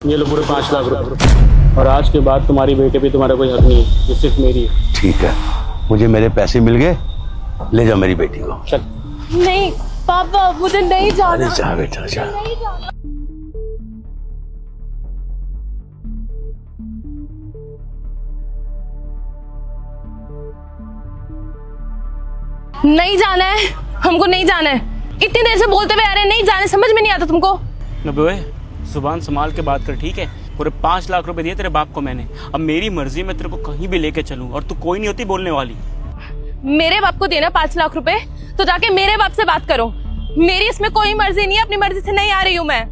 ये लो पूरे 5 लाख रुपए। और आज के बाद तुम्हारी बेटे पे तुम्हारा कोई हक नहीं है, ये सिर्फ मेरी है। ठीक है, मुझे मेरे पैसे मिल गए, ले जाओ मेरी बेटी को। चल। नहीं पापा, मुझे नहीं जाना। अरे जा बेटा जा। नहीं जाना। नहीं जाना है, हमको नहीं जाना है। इतनी देर से बोलते हुए आ रहे हैं नहीं जाने, समझ में नहीं आता तुमको? नबे जुबान संभाल के बात कर, ठीक है? पूरे 5 लाख रुपए दिए तेरे बाप को मैंने। अब मेरी मर्जी में तेरे को कहीं भी लेके चलूं और तू कोई नहीं होती बोलने वाली। मेरे बाप को देना 5 लाख रुपए तो जाके मेरे बाप से बात करो। मेरी इसमें कोई मर्जी नहीं है, अपनी मर्जी से नहीं आ रही हूँ मैं।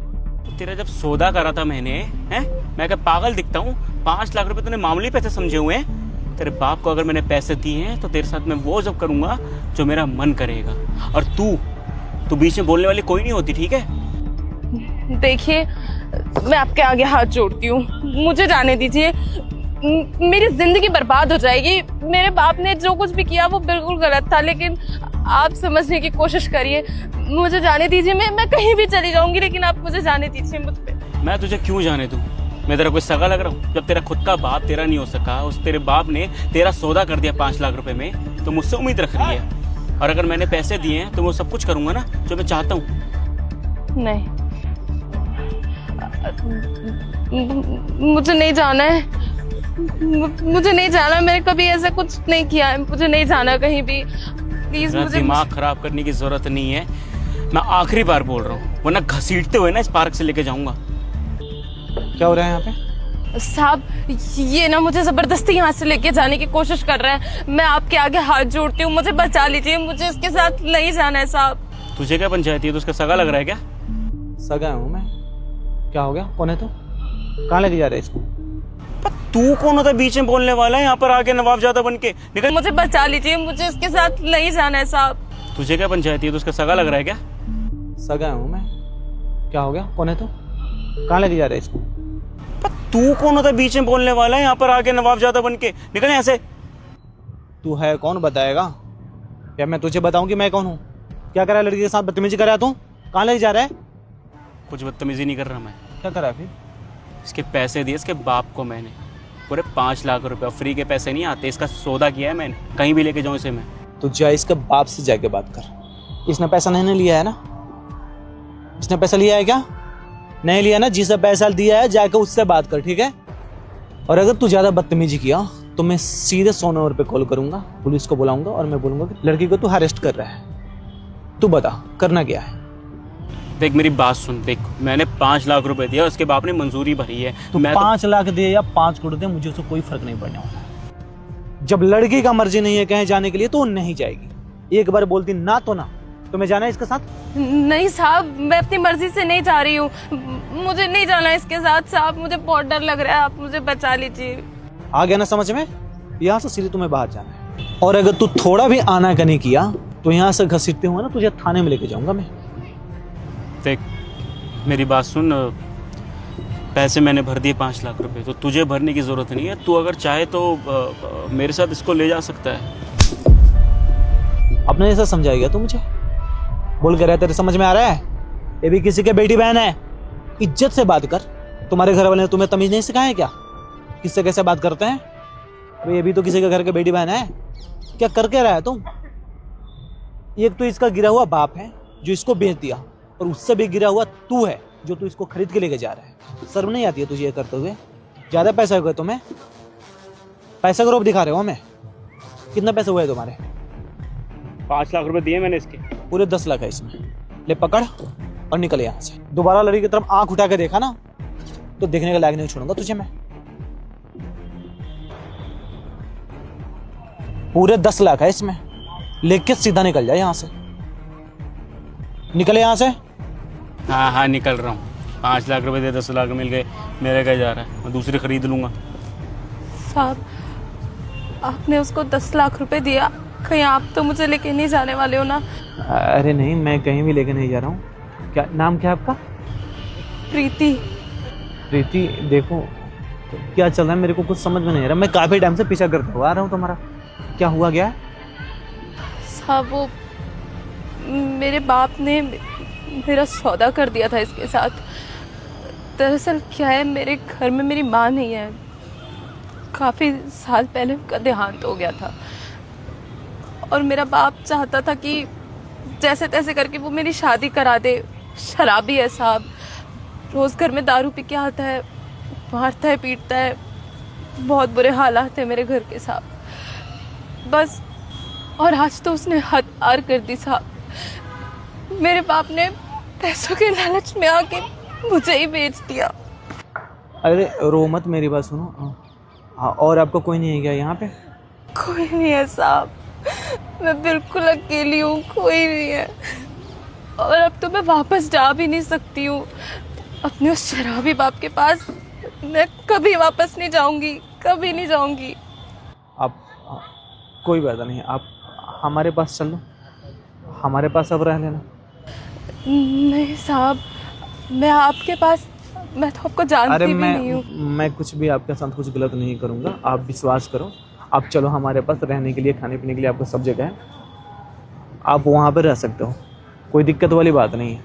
तो तेरा जब सौदा करा था मैंने, हैं? मैं क्या पागल दिखता हूँ? 5 लाख रुपए तूने मामूली पैसे समझे हुए हैं? तेरे बाप को अगर मैंने पैसे दिए हैं तो तेरे साथ मैं वो सब करूंगा जो मेरा मन करेगा। और तू बीच में बोलने वाली कोई नहीं होती, ठीक है? देखिए, मैं आपके आगे हाथ जोड़ती हूँ, मुझे जाने दीजिए। मेरी जिंदगी बर्बाद हो जाएगी। मेरे बाप ने जो कुछ भी किया वो बिल्कुल गलत था, लेकिन आप समझने की कोशिश करिए। मुझे जाने दीजिए, मैं कहीं भी चली जाऊंगी, लेकिन आप मुझे जाने दीजिए। मुझ पे मैं तुझे क्यों जाने दूं? मैं तेरा कोई सगा लग रहा हूँ? जब तेरा खुद का बाप तेरा नहीं हो सका, उस तेरे बाप ने तेरा सौदा कर दिया 5 लाख रुपए में, तो मुझसे उम्मीद रख रही है। और अगर मैंने पैसे दिए हैं तो मैं सब कुछ करूंगा ना जो मैं चाहता हूँ। नहीं, मुझे नहीं जाना है। मुझे नहीं जाना, मैंने कभी ऐसा कुछ नहीं किया है। मुझे नहीं जाना कहीं भी, प्लीज। मुझे दिमाग खराब करने की जरूरत नहीं है। मैं आखिरी बार बोल रहा हूँ, वरना घसीटते हुए ना इस पार्क से लेके जाऊंगा। क्या हो रहा है यहाँ पे? साहब, ये ना मुझे जबरदस्ती यहाँ से लेके जाने की कोशिश कर रहे हैं। मैं आपके आगे हाथ जोड़ती हूँ, मुझे बचा लीजिए। मुझे इसके साथ नहीं जाना है साहब। तुझे क्या पंचायती है? तो उसका सगा लग रहा है क्या? सगा हूँ मैं। क्या हो गया? कौन है तू? कहाँ लेके जा रहे इसको? पर तू कौन होता है बीच में बोलने वाला है? यहाँ पर आके नवाबजादा बन के निकल। मुझे बचा लीजिए, मुझे इसके साथ नहीं जाना है साहब। तुझे क्या पंचायती है? तो उसका सगा लग रहा है क्या? सगा हूँ मैं। क्या हो गया? कौन है तू? कहाँ लेके जा रहे इसको? पर तू कौन होता है बीच में बोलने वाला है? यहाँ पर आके नवाबजादा बन के निकल यहाँ से। तू है कौन बताएगा? क्या मैं तुझे बताऊँ कि मैं कौन हूँ? क्या करा लड़की के साथ? बदतमीजी करा तू? कहाँ लेके जा रहा है? कुछ बदतमीजी नहीं कर रहा मैं। क्या करा फिर? इसके पैसे दिए इसके बाप को मैंने, पूरे 5 लाख रुपए। फ्री के पैसे नहीं आते, इसका सौदा किया है मैंने। कहीं भी लेके जाऊँ इसे मैं। तू जा इसके बाप से जाके बात कर। इसने पैसा नहीं लिया है ना? इसने पैसा लिया है क्या? नहीं लिया ना? जिसे पैसा दिया है जाके उससे बात कर, ठीक है? और अगर तू ज्यादा बदतमीजी किया तो मैं सीधे 100 नंबर पे कॉल करूंगा, पुलिस को बुलाऊंगा और मैं बोलूंगा कि लड़की को तू अरेस्ट कर रहा है। तू बता करना क्या है? देख मेरी बात सुन, देख मैंने 5 लाख रुपए दिया, उसके बाप ने मंजूरी भरी है। तो मैं 5 लाख दे या 5 करोड़ दे, मुझे उससे कोई फर्क नहीं पड़ने वाला। जब लड़की का मर्जी नहीं है कहीं जाने के लिए तो वो नहीं जाएगी। एक बार बोलती ना तो ना। तुम्हें जाना है इसके साथ? नहीं साहब, मैं अपनी मर्जी से नहीं जा रही हूँ। मुझे नहीं जाना इसके साथ साहब। मुझे बहुत डर लग रहा है, आप मुझे बचा लीजिए। आ गया ना समझ में? यहाँ से सीधे तुम्हें बाहर जाना है। और अगर तू थोड़ा भी आनाकानी किया तो यहाँ से घसीटते हुए ना तुझे थाने में लेके जाऊंगा मैं। देख मेरी बात सुन, पैसे मैंने भर दिए 5 लाख रुपए, तो तुझे भरने की जरूरत नहीं है। तू अगर चाहे तो मेरे साथ इसको ले जा सकता है। अपने जैसा समझाएगा तू मुझे? बोल के रहा है, तेरे समझ में आ रहा है? ये भी किसी के बेटी बहन है, इज्जत से बात कर। तुम्हारे घर वाले ने तुम्हें तमीज नहीं सिखाया क्या? किससे कैसे बात करते हैं? तो ये भी तो किसी के घर के बेटी बहन है। क्या करके रहा है तुम? एक तो इसका गिरा हुआ बाप है जो इसको बेच दिया, और उससे भी गिरा हुआ तू है जो तू इसको खरीद के लेके जा रहा है। शर्म नहीं आती है तुझे ये करते हुए? ज्यादा पैसा हो गया तुम्हें? पैसा का रूप दिखा रहे हो हमें? कितना पैसा हुआ है तुम्हारे? 5 लाख रुपए दिए मैंने इसके। पूरे 10 लाख है इसमें। ले पकड़ और निकल यहाँ से। दोबारा लड़की की तरफ आंख उठा के देखा ना तो देखने के लायक नहीं छोड़ूंगा तुझे मैं। पूरे 10 लाख है इसमें। लेके सीधा निकल जाए यहाँ से। निकले यहाँ से। हाँ निकल रहा हूँ। 5 लाख रुपए दे, 10 लाख मिल गए। मेरे क्या जा रहा है, मैं दूसरी खरीद लूंगा। साहब, आपने उसको 10 लाख रुपए दिया, कहीं आप तो मुझे लेके नहीं जाने वाले हो ना? अरे नहीं, मैं कहीं भी लेके नहीं जा रहा हूँ। क्या नाम क्या है आपका? प्रीति। प्रीति, देखो क्या चल रहा है मेरे को कुछ समझ में नहीं आ रहा। मैं काफी टाइम से पीछा करता हुआ आ रहा हूँ तुम्हारा। क्या हुआ क्या? साहब, वो मेरे बाप ने मेरा सौदा कर दिया था इसके साथ। दरअसल क्या है, मेरे घर में मेरी माँ नहीं है। काफ़ी साल पहले उनका देहांत हो गया था और मेरा बाप चाहता था कि जैसे तैसे करके वो मेरी शादी करा दे। शराबी है साहब, रोज़ घर में दारू पी के आता है, मारता है, पीटता है। बहुत बुरे हालात है मेरे घर के साहब। बस, और आज तो उसने हद पार कर दी साहब। मेरे बाप ने पैसों के लालच में आके मुझे ही बेच दिया। अरे रो मत, मेरी बात सुनो। हाँ, और आपका कोई नहीं है क्या यहाँ पे? कोई नहीं है साहब, मैं बिल्कुल अकेली हूँ, कोई नहीं है। और अब तो मैं वापस जा भी नहीं सकती हूँ अपने उस शराबी बाप के पास। मैं कभी वापस नहीं जाऊंगी, कभी नहीं जाऊंगी। आप कोई बात नहीं, आप हमारे पास चल लो, हमारे पास अब रह लेना। नहीं साहब, मैं आपके पास, मैं तो आपको जानती अरे भी नहीं हूँ। मैं कुछ भी आपके साथ कुछ गलत नहीं करूँगा, आप विश्वास करो। आप चलो हमारे पास, रहने के लिए, खाने पीने के लिए आपको सब जगह है। आप वहाँ पर रह सकते हो, कोई दिक्कत वाली बात नहीं है।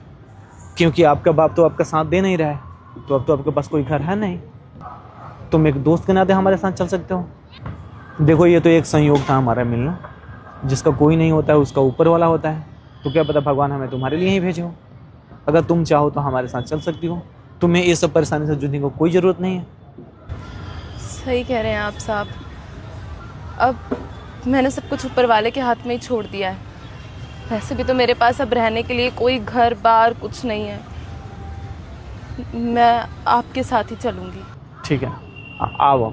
क्योंकि आपका बाप तो आपका साथ दे नहीं रहा है, तो अब तो आपके पास कोई घर है नहीं। तुम एक दोस्त के नाते हमारे साथ चल सकते हो। देखो, ये तो एक संयोग था हमारा मिलना, जिसका कोई नहीं होता है उसका ऊपर वाला होता है। तो क्या पता भगवान हमें तुम्हारे लिए ही भेजे हो। अगर तुम चाहो तो हमारे साथ चल सकती हो, तुम्हें ये सब परेशानी से जूझने को कोई ज़रूरत नहीं है। सही कह रहे हैं आप साहब। अब मैंने सब कुछ ऊपर वाले के हाथ में ही छोड़ दिया है। वैसे भी तो मेरे पास अब रहने के लिए कोई घर बार कुछ नहीं है। मैं आपके साथ ही चलूँगी। ठीक है, आओ।